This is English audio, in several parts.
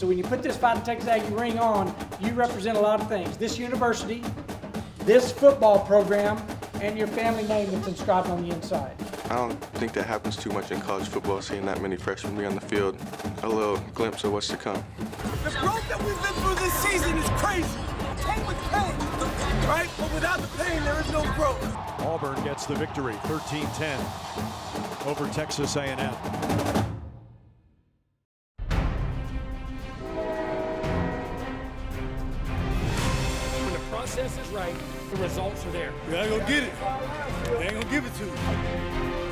So when you put this Fighting Texas Aggie ring on, you represent a lot of things. This university, this football program, and your family name that's inscribed on the inside. I don't think that happens too much in college football, seeing that many freshmen be on the field. A little glimpse of what's to come. The growth that we've been through this season is crazy. Pain with pain, right? But without the pain, there is no growth. Auburn gets the victory, 13-10 over Texas A&M. When the process is right, the results are there. You ain't gonna get it. They ain't gonna give it to you.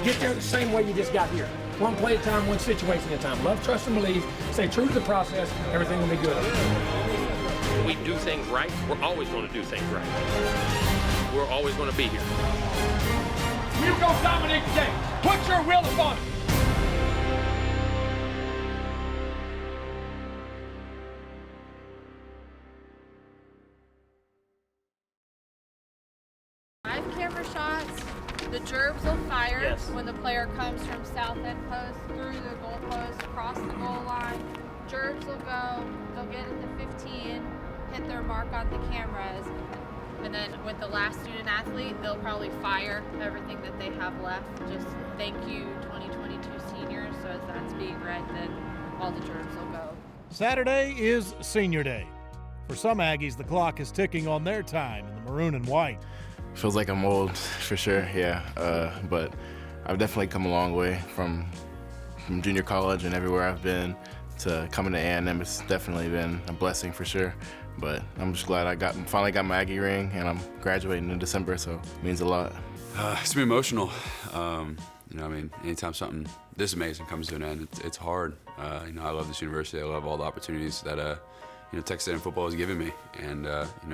Get there the same way you just got here. One play at a time, one situation at a time. Love, trust, and believe. Stay true to the process. Everything will be good. We do things right. We're always going to do things right. We're always going to be here. We're going to dominate the game. Put your will upon it. Live camera shots. The gerbs will fire Yes. when the player comes from south end post through the goal post, across the goal line. Gerbs will go, they'll get at the 15, hit their mark on the cameras. And then with the last student athlete, they'll probably fire everything that they have left. Just thank you 2022 seniors. So as that's being read, then all the gerbs will go. Saturday is senior day. For some Aggies, the clock is ticking on their time in the maroon and white. Feels like I'm old, for sure, yeah. But I've definitely come a long way from junior college and everywhere I've been to coming to A&M. It's definitely been a blessing for sure. But I'm just glad I finally got my Aggie ring, and I'm graduating in December, so it means a lot. It's been emotional. Anytime something this amazing comes to an end, it's hard. I love this university. I love all the opportunities that Texas A&M football has given me, and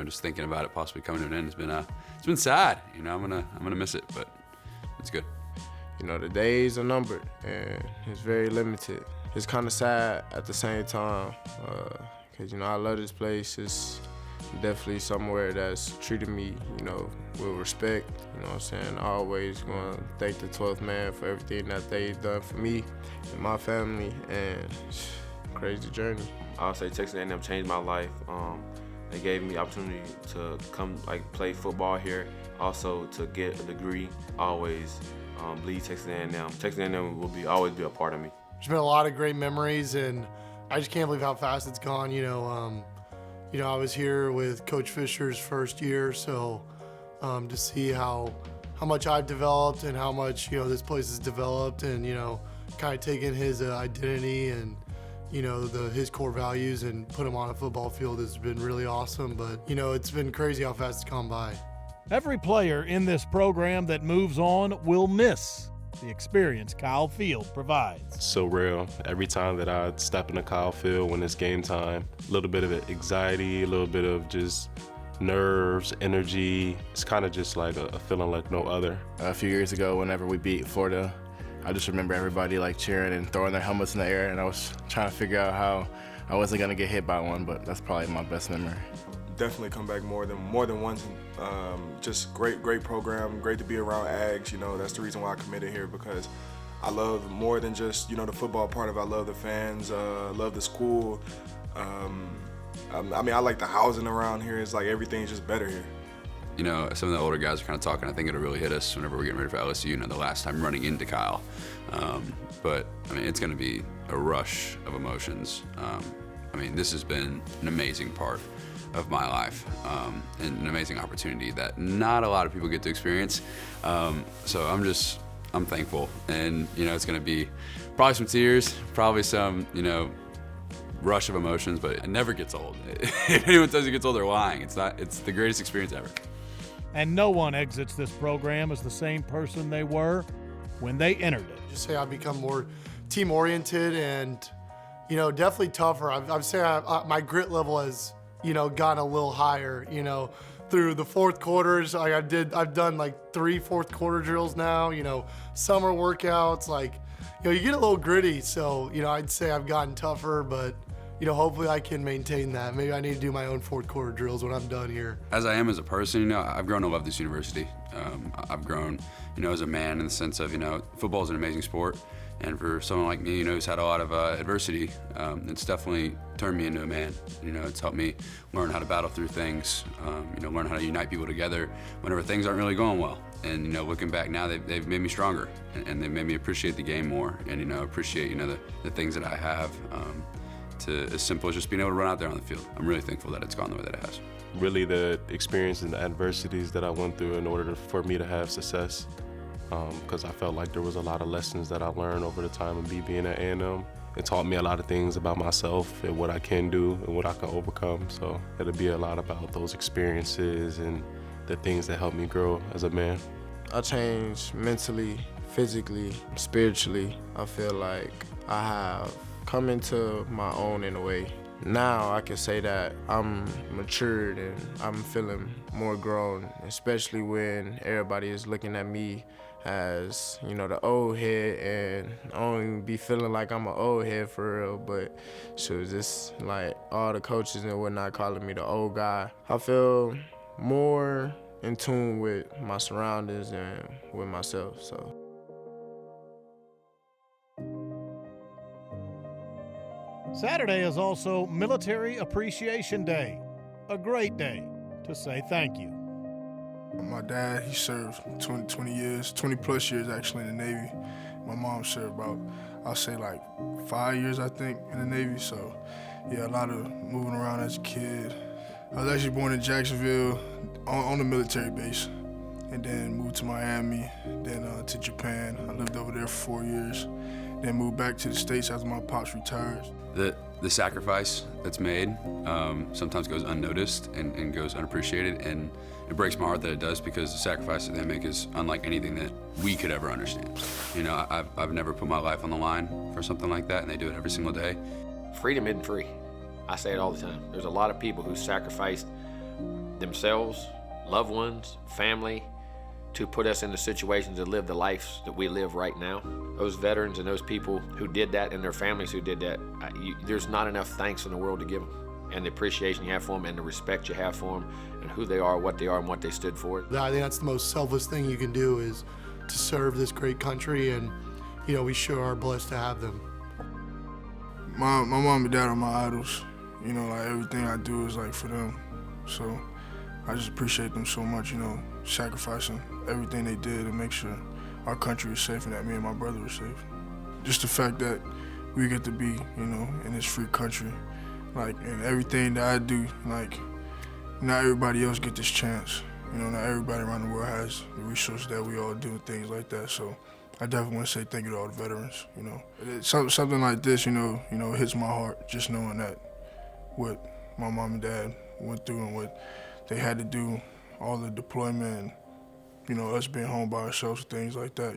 just thinking about it possibly coming to an end it's been sad. I'm gonna miss it, but it's good. The days are numbered, and it's very limited. It's kind of sad at the same time, because I love this place. It's definitely somewhere that's treated me, with respect. You know what I'm saying? I always gonna thank the 12th man for everything that they've done for me and my family, and crazy journey. I'll say Texas A&M changed my life. They gave me the opportunity to come play football here, also to get a degree. Always bleed Texas A&M. Texas A&M will always be a part of me. There's been a lot of great memories, and I just can't believe how fast it's gone. I was here with Coach Fisher's first year, so to see how much I've developed and how much this place has developed, and kind of taking his identity and his core values and put them on a football field has been really awesome. But it's been crazy how fast it's gone by. Every player in this program that moves on will miss the experience Kyle Field provides. It's so real. Every time that I step in a Kyle Field when it's game time, a little bit of anxiety, a little bit of just nerves, energy. It's kind of just like a feeling like no other. A few years ago, whenever we beat Florida, I just remember everybody cheering and throwing their helmets in the air, and I was trying to figure out how I wasn't gonna get hit by one, but that's probably my best memory. Definitely come back more than once. Just great program, great to be around Ags. That's the reason why I committed here, because I love more than just the football part of it. I love the fans, love the school. I like the housing around here. It's like everything's just better here. Some of the older guys are kind of talking. I think it'll really hit us whenever we're getting ready for LSU. The last time running into Kyle. But it's going to be a rush of emotions. This has been an amazing part of my life, and an amazing opportunity that not a lot of people get to experience. So I'm thankful, and it's going to be probably some tears, probably some rush of emotions, but it never gets old. If anyone says it gets old, they're lying. It's the greatest experience ever. And no one exits this program as the same person they were when they entered it. Just say I've become more team-oriented and, definitely tougher. I've say my grit level has, gone a little higher, through the fourth quarters. I've done 3 fourth quarter drills now, summer workouts, you get a little gritty. So, I'd say I've gotten tougher, but hopefully I can maintain that. Maybe I need to do my own fourth quarter drills when I'm done here. As I am as a person, I've grown to love this university. I've grown, as a man in the sense of, football is an amazing sport. And for someone like me, who's had a lot of adversity, it's definitely turned me into a man. It's helped me learn how to battle through things, learn how to unite people together whenever things aren't really going well. And looking back now, they've made me stronger, and they've made me appreciate the game more, and appreciate the things that I have, to as simple as just being able to run out there on the field. I'm really thankful that it's gone the way that it has. Really, the experience and the adversities that I went through in order for me to have success, because I felt like there was a lot of lessons that I learned over the time of me being at A&M. It taught me a lot of things about myself and what I can do and what I can overcome. So it'll be a lot about those experiences and the things that helped me grow as a man. I changed mentally, physically, spiritually. I feel like I have come into my own in a way. Now I can say that I'm matured and I'm feeling more grown, especially when everybody is looking at me as, the old head, and I don't even be feeling like I'm an old head for real, but just like all the coaches and whatnot calling me the old guy. I feel more in tune with my surroundings and with myself, so. Saturday is also Military Appreciation Day, a great day to say thank you. My dad, he served 20 years, 20 plus years actually in the Navy. My mom served about, I'll say like 5 years, I think, in the Navy. So yeah, a lot of moving around as a kid. I was actually born in Jacksonville on a military base, and then moved to Miami, then to Japan. I lived over there for 4 years, then moved back to the States after my pops retired. The sacrifice that's made sometimes goes unnoticed and goes unappreciated, and it breaks my heart that it does, because the sacrifice that they make is unlike anything that we could ever understand. I've never put my life on the line for something like that, and they do it every single day. Freedom isn't free. I say it all the time. There's a lot of people who sacrificed themselves, loved ones, family, to put us in the situations to live the lives that we live right now. Those veterans and those people who did that and their families who did that, there's not enough thanks in the world to give them. And the appreciation you have for them and the respect you have for them and who they are, what they are, and what they stood for. I think that's the most selfless thing you can do, is to serve this great country, and we sure are blessed to have them. My mom and dad are my idols. Like everything I do is like for them. So I just appreciate them so much, sacrificing everything they did to make sure our country is safe and that me and my brother are safe. Just the fact that we get to be, in this free country, and everything that I do, not everybody else get this chance. Not everybody around the world has the resources that we all do and things like that. So I definitely want to say thank you to all the veterans. Something like this, hits my heart, just knowing that what my mom and dad went through and what they had to do, all the deployment, and, us being home by ourselves, things like that,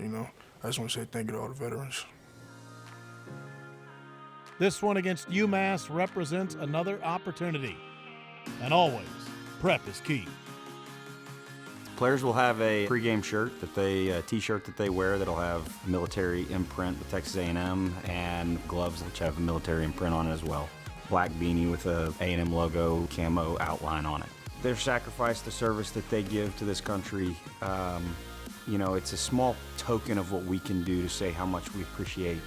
I just want to say thank you to all the veterans. This one against UMass represents another opportunity. And always, prep is key. Players will have a pregame shirt t-shirt that they wear that'll have military imprint with Texas A&M, and gloves which have a military imprint on it as well. Black beanie with a A&M logo camo outline on it. Their sacrifice, the service that they give to this country, it's a small token of what we can do to say how much we appreciate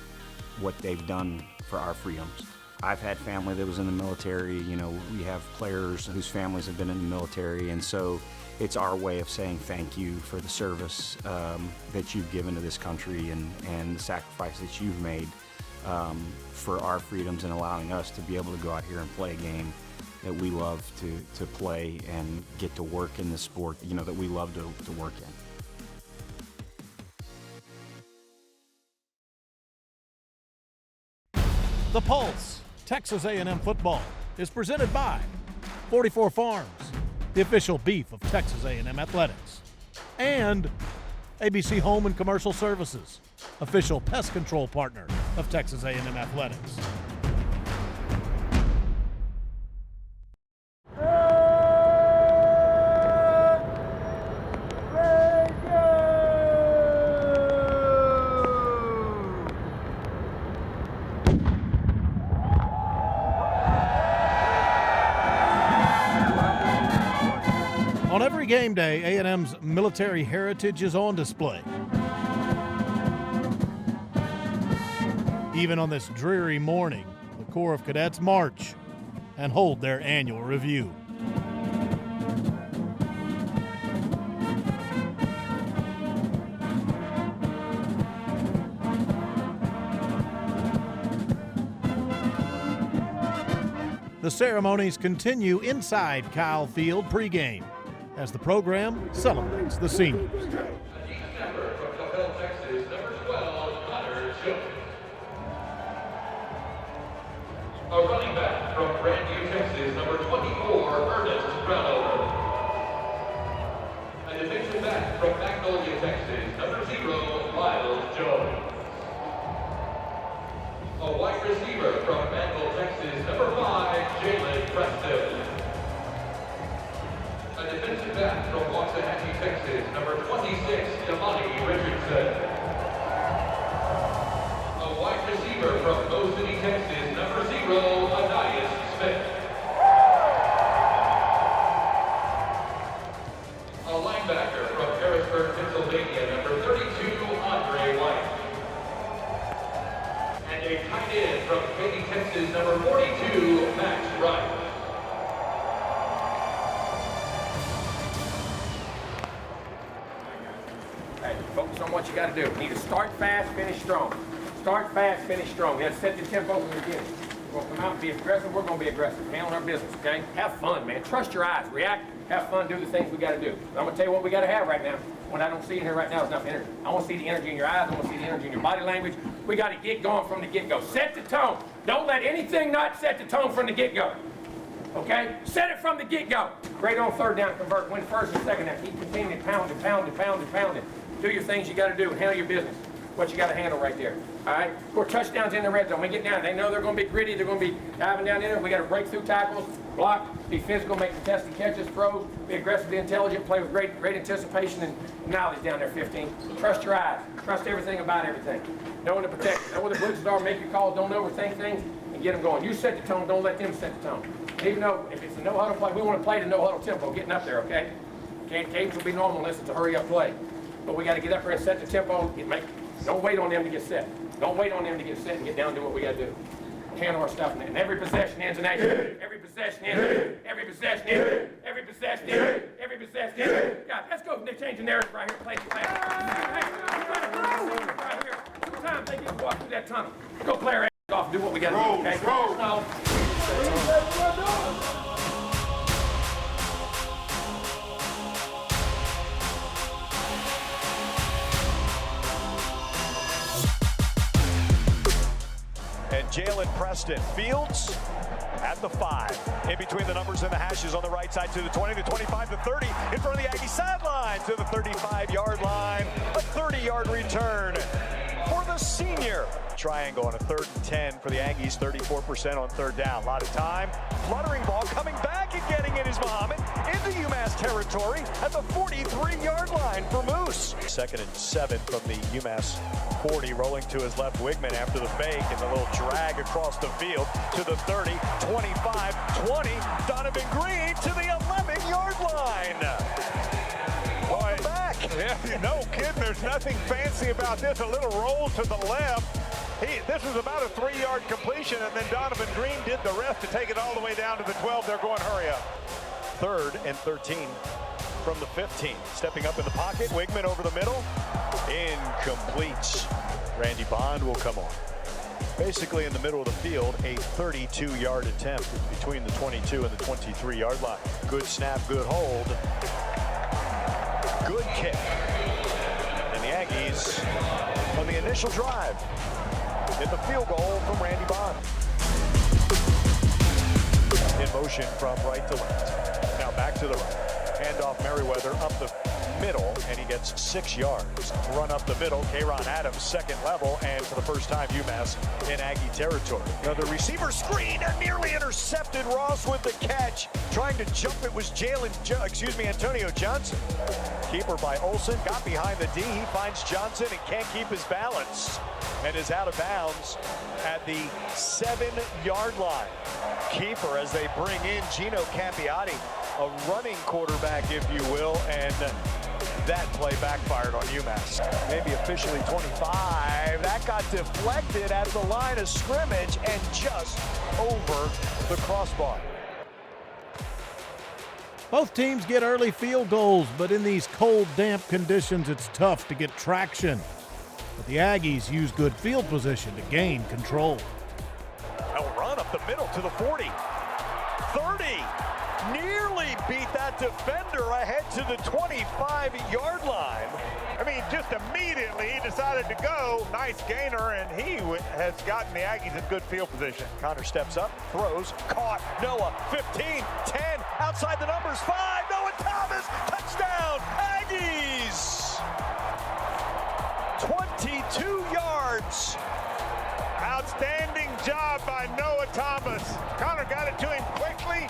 what they've done for our freedoms. I've had family that was in the military, we have players whose families have been in the military, and so it's our way of saying thank you for the service that you've given to this country and the sacrifice that you've made for our freedoms and allowing us to be able to go out here and play a game that we love to play and get to work in the sport, that we love to work in. The Pulse, Texas A&M football, is presented by 44 Farms, the official beef of Texas A&M athletics, and ABC Home and Commercial Services, official pest control partner of Texas A&M athletics. On every game day, A&M's military heritage is on display. Even on this dreary morning, the Corps of Cadets march and hold their annual review. The ceremonies continue inside Kyle Field pregame as the program celebrates the seniors. A running back from Grandview, Texas, number 24, Ernest Brownover. A defensive back from Magnolia, Texas, number 0, Miles Jones. A wide receiver from Manville, Texas, number 5, Jalen Preston. A defensive back from Waxahachie, Texas, number 26, Damani Richardson. A wide receiver from Mo City, Texas, number 0, Anais Smith. A linebacker from Harrisburg, Pennsylvania, number 32, Andre White. And a tight end from Katy, Texas, number 42, Max Wright. Hey, focus on what you got to do. You need to start fast, finish strong. Start fast, finish strong. You have to set the tempo from the beginning. We're going to come out and be aggressive. We're going to be aggressive. Handle our business, okay? Have fun, man. Trust your eyes. React. Have fun. Do the things we got to do. But I'm going to tell you what we got to have right now. What I don't see in here right now is enough energy. I want to see the energy in your eyes. I want to see the energy in your body language. We got to get going from the get-go. Set the tone. Don't let anything not set the tone from the get-go. Okay? Set it from the get-go. Great on third down, convert. Win first and second down. Keep continuing to pound it. Do your things you got to do and handle your business. What you got to handle right there. All right? Score touchdowns in the red zone. We get down. They know they're going to be gritty. They're going to be diving down in there. We got to break through tackles, block, be physical, make contested catches, throws, be aggressively intelligent, play with great anticipation and knowledge down there, 15. Trust your eyes. Trust everything about everything. Know when to protect. Know where the blitzes are. Make your calls. Don't overthink things and get them going. You set the tone. Don't let them set the tone. And even though if it's a no-huddle play, we want to play the no-huddle tempo, getting up there, okay? Cadence will be normal unless it's a hurry-up play. But we got to get up there and set the tempo. Don't wait on them to get set. Don't wait on them to get set and get down and do what we got to do. Handle our stuff, and every possession ends in action. Every possession ends. Every possession ends. Every possession ends. Every possession ends. God, let's go. They change the narrative right here. Play the right here. Sometimes they get to walk through that tunnel. Go play our ass off and do what we got to do, okay? No. And Jalen Preston. Fields at the 5. In between the numbers and the hashes on the right side to the 20, the 25, the 30. In front of the Aggie sideline to the 35-yard line. A 30-yard return for the senior. Triangle on a 3rd and 10 for the Aggies. 34% on third down. A lot of time. Fluttering ball coming back and getting it is Muhammad into UMass territory at the 43-yard line for Moose. 2nd and 7 from the UMass 40, rolling to his left. Wigman after the fake and the little drag across the field to the 30, 25, 20. Donovan Green to the 11-yard line. Boy, back. Yeah, no kidding. There's nothing fancy about this. A little roll to the left. This was about a 3-yard completion, and then Donovan Green did the rest to take it all the way down to the 12. They're going hurry up. 3rd and 13 from the 15. Stepping up in the pocket, Wigman over the middle. Incomplete. Randy Bond will come on. Basically in the middle of the field, a 32-yard attempt between the 22 and the 23-yard line. Good snap, good hold. Good kick. And the Aggies, on the initial drive, get the field goal from Randy Bond. In motion from right to left. Now back to the right. Handoff Merriweather up the middle, and he gets 6 yards. Run up the middle, K'Ron Adams, second level, and for the first time, UMass in Aggie territory. Now the receiver screen and nearly intercepted. Ross with the catch. Trying to jump it was Antonio Johnson. Keeper by Olsen, got behind the D. He finds Johnson and can't keep his balance and is out of bounds at the 7-yard line. Keeper as they bring in Gino Capiati, a running quarterback, if you will, and That play backfired on UMass. Maybe officially 25. That got deflected at the line of scrimmage and just over the crossbar. Both teams get early field goals, but in these cold, damp conditions, it's tough to get traction. But the Aggies use good field position to gain control. A run up the middle to the 40. 30. Nearly beat that defender ahead to the 25-yard line. I mean, just immediately he decided to go. Nice gainer, and he has gotten the Aggies in good field position. Connor steps up, throws, caught. Noah, 15, 10, outside the numbers, 5. Noah Thomas, touchdown, Aggies! 22 yards. Outstanding job by Noah Thomas. Connor got it to him quickly,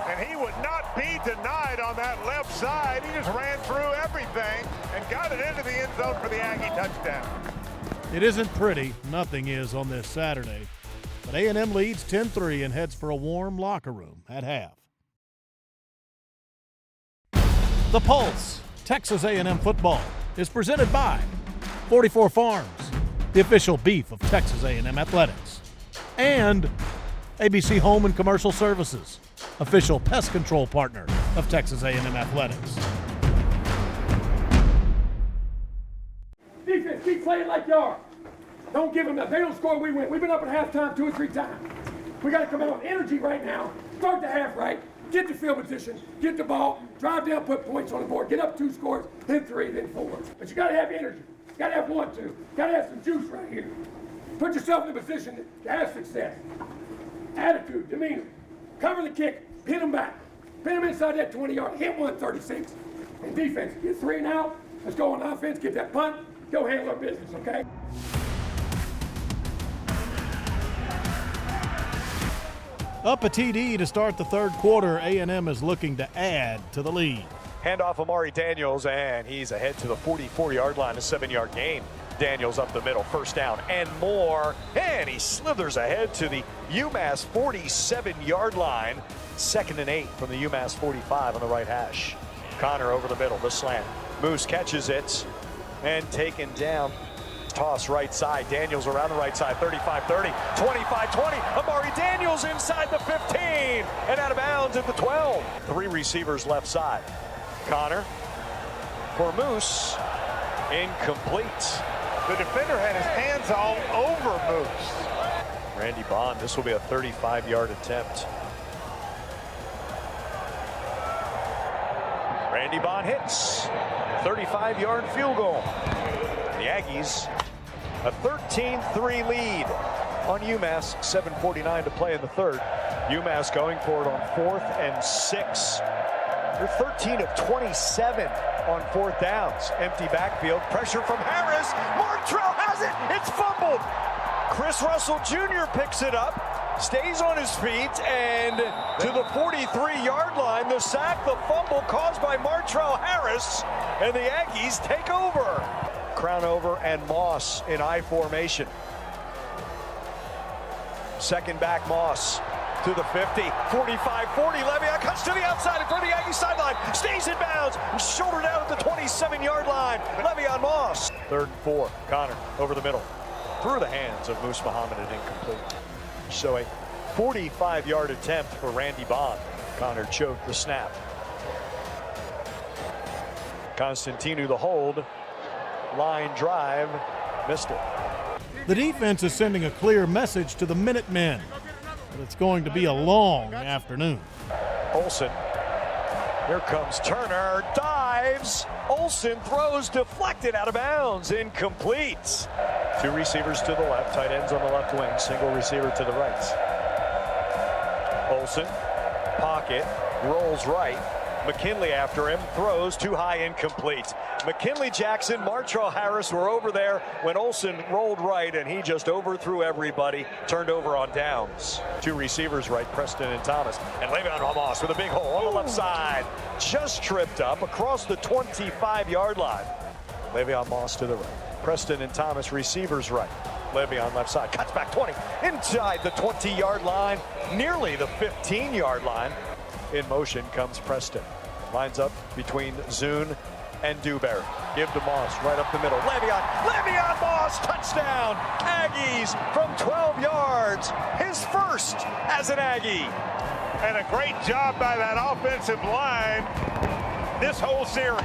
and he would not be denied on that left side. He just ran through everything and got it into the end zone for the Aggie touchdown. It isn't pretty, nothing is on this Saturday, but A&M leads 10-3 and heads for a warm locker room at half. The Pulse, Texas A&M football, is presented by 44 Farms, the official beef of Texas A&M athletics, and ABC Home and Commercial Services, official pest control partner of Texas A&M athletics. Defense, keep playing like you are. Don't give them that. They don't score, we win. We've been up at halftime 2 or 3 times. We got to come out with energy right now. Start the half right. Get the field position. Get the ball. Drive down, put points on the board. Get up 2 scores, then 3, then 4. But you got to have energy. You got to have 1, 2. Got to have some juice right here. Put yourself in a position to have success. Attitude, demeanor. Cover the kick. Pin them back. Pin them inside that 20-yard. Hit 136. And defense, get 3 and out. Let's go on offense. Get that punt. Go handle our business, okay? Up a TD to start the third quarter, A&M is looking to add to the lead. Handoff Amari Daniels, and he's ahead to the 44-yard line, a 7-yard gain. Daniels up the middle, first down and more, and he slithers ahead to the UMass 47-yard line. 2nd and 8 from the UMass 45 on the right hash. Connor over the middle, the slant. Moose catches it and taken down. Toss right side. Daniels around the right side. 35-30, 25-20. Amari Daniels inside the 15 and out of bounds at the 12. 3 receivers left side. Connor for Moose. Incomplete. The defender had his hands all over Moose. Randy Bond, this will be a 35-yard attempt. Randy Bond hits. 35-yard field goal. The Aggies, a 13-3 lead on UMass. 7:49 to play in the third. UMass going for it on 4th and 6. They're 13 of 27 on 4th downs. Empty backfield. Pressure from Harris. Martrell has it. It's fumbled. Chris Russell Jr. picks it up. Stays on his feet and to the 43-yard line. The sack, the fumble caused by Martrell Harris. And the Aggies take over. Crown over and Moss in I formation. Second back Moss to the 50, 45, 40. Le'Veon cuts to the outside in front of the Aggie sideline. Stays in bounds. Shouldered out at the 27-yard line. Le'Veon Moss. 3rd and 4. Connor over the middle. Through the hands of Moose Muhammad and incomplete. So a 45-yard attempt for Randy Bond. Connor choked the snap. Constantinu the hold. Line drive. Missed it. The defense is sending a clear message to the Minutemen, but it's going to be a long afternoon. Olsen. Here comes Turner. Dives. Olsen throws deflected out of bounds. Incomplete. 2 receivers to the left. Tight ends on the left wing. Single receiver to the right. Olsen. Pocket. Rolls right. McKinley after him. Throws too high. Incomplete. McKinley Jackson, Martrell Harris were over there when Olsen rolled right, and he just overthrew everybody, turned over on downs. 2 receivers right, Preston and Thomas. And Le'Veon Moss with a big hole on the left side. Just tripped up across the 25-yard line. Le'Veon Moss to the right. Preston and Thomas receivers right. Le'Veon left side, cuts back 20. Inside the 20-yard line, nearly the 15-yard line. In motion comes Preston. Lines up between Zune and Dewberry. Give to Moss right up the middle. Le'Veon Moss, touchdown. Aggies from 12 yards. His first as an Aggie. And a great job by that offensive line this whole series.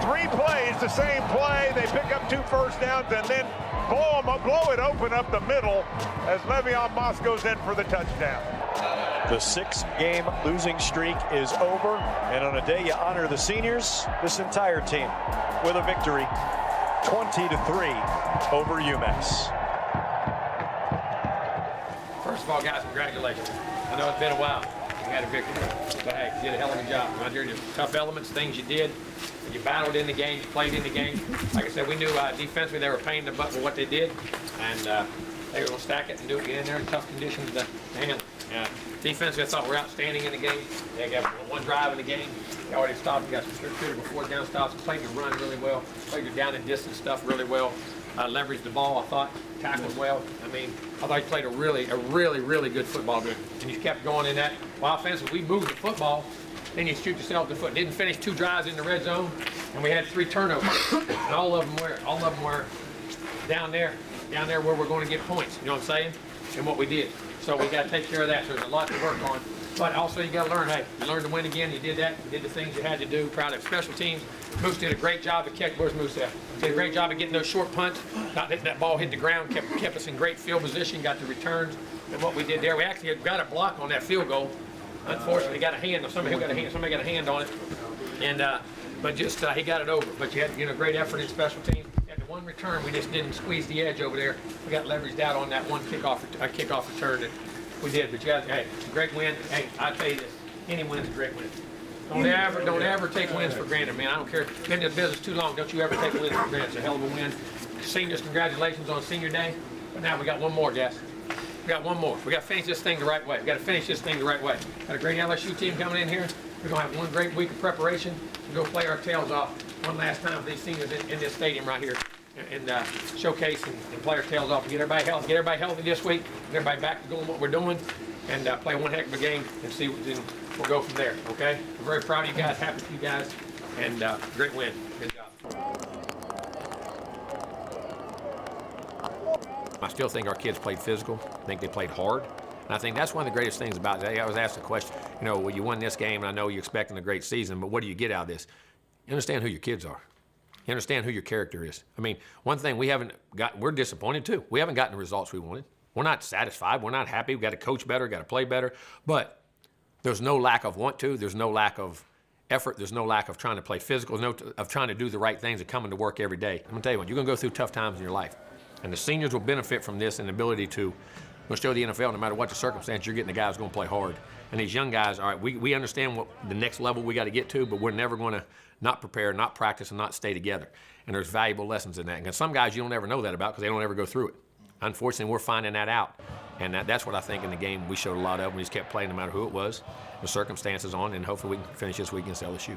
3 plays, the same play. They pick up 2 first downs and then blow it open up the middle as Le'Veon Moss goes in for the touchdown. The 6-game losing streak is over, and on a day you honor the seniors, this entire team with a victory, 20-3 over UMass. First of all, guys, congratulations. I know it's been a while. You had a victory, but hey, you did a hell of a job. Out there, just tough elements, things you did. You battled in the game, you played in the game. Like I said, we knew defensively they were paying the butt for what they did, and they were going to stack it and get in there in tough conditions to handle. Defensively, I thought we're outstanding in the game. They got 1 drive in the game. They already stopped. We got some critical 4th down stops. Played the run really well. Played your down and distance stuff really well. Leveraged the ball, I thought. Tackled well. I mean, I thought you played a really good football game. And you kept going in that. Well, offensively, we moved the football. Then you shoot yourself in the foot. Didn't finish 2 drives in the red zone, and we had 3 turnovers. And all of them were down there where we're going to get points. You know what I'm saying? And what we did. So we got to take care of that. So there's a lot to work on. But also you got to learn, hey, you learned to win again. You did that. You did the things you had to do. Proud of special teams. Moose did a great job of catching. Where's Moose at? Did a great job of getting those short punts. Not letting that ball hit the ground. Kept us in great field position. Got the returns. And what we did there, we actually got a block on that field goal. Unfortunately, got a hand. Somebody got a hand on it. And but just he got it over. But you had great effort in special teams. Had the 1 return, we just didn't squeeze the edge over there. We got leveraged out on that 1 kickoff return that we did. But you guys, hey, great win. Hey, I tell you this, any win's a great win. Don't ever take wins for granted, man. I don't care. Been in the business too long. Don't you ever take wins for granted. It's a hell of a win. Seniors, congratulations on senior day. But now we got 1 more, guys. We got 1 more. We got to finish this thing the right way. We got to finish this thing the right way. Got a great LSU team coming in here. We're going to have 1 great week of preparation and go play our tails off one last time with these seniors in this stadium right here and showcase and play our tails off and get everybody healthy this week, get everybody back to doing what we're doing, and play 1 heck of a game and see what then we'll go from there, okay? I'm very proud of you guys, happy for you guys, and great win. Good job. I still think our kids played physical. I think they played hard. And I think that's one of the greatest things about it. I was asked the question, well, you won this game, and I know you're expecting a great season, but what do you get out of this? You understand who your kids are. You understand who your character is. I mean, one thing we're disappointed too. We haven't gotten the results we wanted. We're not satisfied. We're not happy. We've got to coach better, got to play better. But there's no lack of want to. There's no lack of effort. There's no lack of trying to play physical, of trying to do the right things and coming to work every day. I'm going to tell you what, you're going to go through tough times in your life. And the seniors will benefit from this and the ability to show the NFL, no matter what the circumstance, you're getting the guy who's going to play hard. And these young guys, all right, we understand what the next level we got to get to, but we're never going to not prepare, not practice, and not stay together. And there's valuable lessons in that. And some guys you don't ever know that about because they don't ever go through it. Unfortunately, we're finding that out. And that's what I think in the game we showed a lot of. We just kept playing no matter who it was, the circumstances on, and hopefully we can finish this week against LSU.